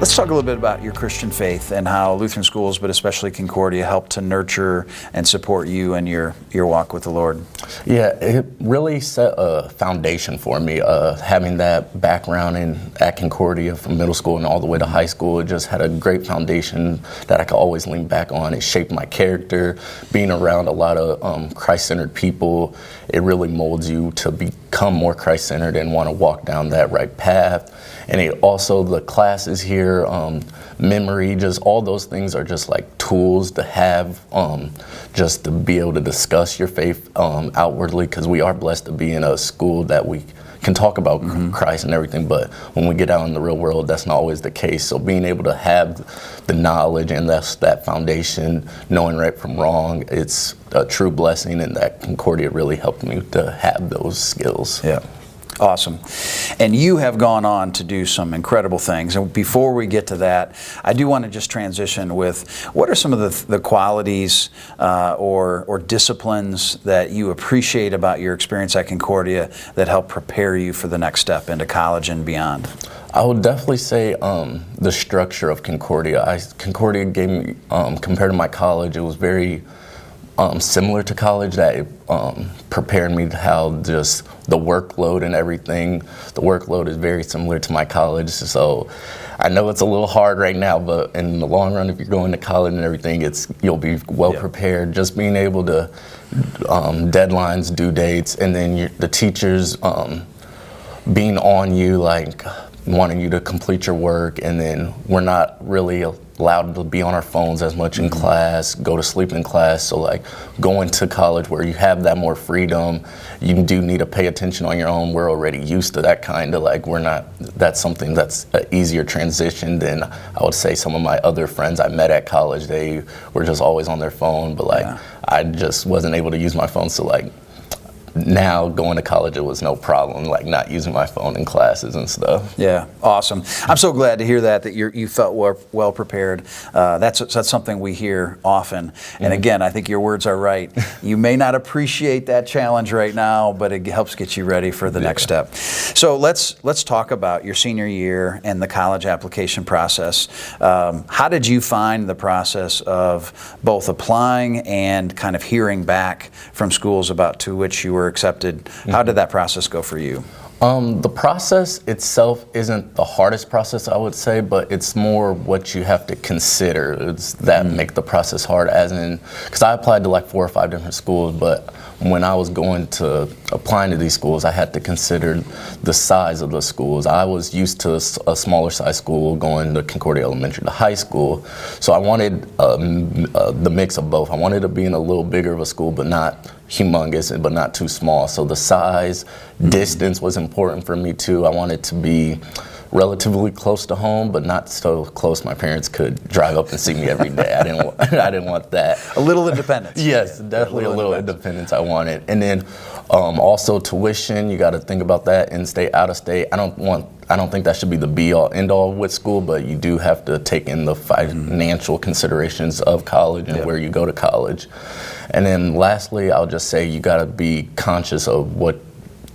Let's talk a little bit about your Christian faith and how Lutheran schools, but especially Concordia, help to nurture and support you and your walk with the Lord. Yeah, it really set a foundation for me. Having that background at Concordia from middle school and all the way to high school, it just had a great foundation that I could always lean back on. It shaped my character. Being around a lot of Christ-centered people, it really molds you to become more Christ-centered and want to walk down that right path. And it also, the classes here, memory, just all those things are just like tools to have, just to be able to discuss your faith outwardly, because we are blessed to be in a school that we can talk about Christ and everything, but when we get out in the real world, that's not always the case. So being able to have the knowledge and that foundation, knowing right from wrong, it's a true blessing, and that Concordia really helped me to have those skills. Yeah. Awesome. And you have gone on to do some incredible things. And before we get to that, I do want to just transition with what are some of the qualities or disciplines that you appreciate about your experience at Concordia that help prepare you for the next step into college and beyond? I would definitely say the structure of Concordia. Concordia gave me, compared to my college, it was very similar to college, that it prepared me to how just the workload and everything. The workload is very similar to my college, so I know it's a little hard right now, but in the long run, if you're going to college and everything, you'll be well prepared. Just being able to deadlines, due dates, and then the teachers being on you, like wanting you to complete your work, and then we're not really allowed to be on our phones as much in class, go to sleep in class. So like going to college where you have that more freedom, you do need to pay attention on your own. We're already used to that kind of like, that's something that's an easier transition than I would say some of my other friends I met at college. They were just always on their phone, but like I just wasn't able to use my phone. So like now going to college, it was no problem, like not using my phone in classes and stuff. Yeah, awesome. I'm so glad to hear that you felt well prepared. That's something we hear often. And again, I think your words are right. You may not appreciate that challenge right now, but it helps get you ready for the next step. So let's talk about your senior year and the college application process. How did you find the process of both applying and kind of hearing back from schools about to which you were accepted? How did that process go for you? The process itself isn't the hardest process, I would say, but it's more what you have to consider. It's that make the process hard, as in, because I applied to like 4 or 5 different schools, but when I was going to applying to these schools, I had to consider the size of the schools. I was used to a smaller size school, going to Concordia Elementary to high school, so I wanted the mix of both. I wanted to be in a little bigger of a school, but not humongous, but not too small. So the size, distance was important for me too. I wanted to be relatively close to home, but not so close my parents could drive up and see me every day. I didn't want that. A little independence. Yes, definitely a little independence I wanted. And then also tuition, you got to think about that, in-state, out-of-state. I don't think that should be the be-all, end-all with school, but you do have to take in the financial considerations of college and where you go to college. And then lastly, I'll just say you got to be conscious of what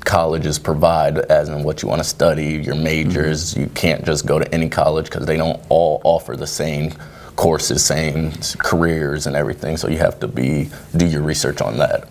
colleges provide, as in what you want to study, your majors. You can't just go to any college because they don't all offer the same courses, same careers and everything. So you have to do your research on that.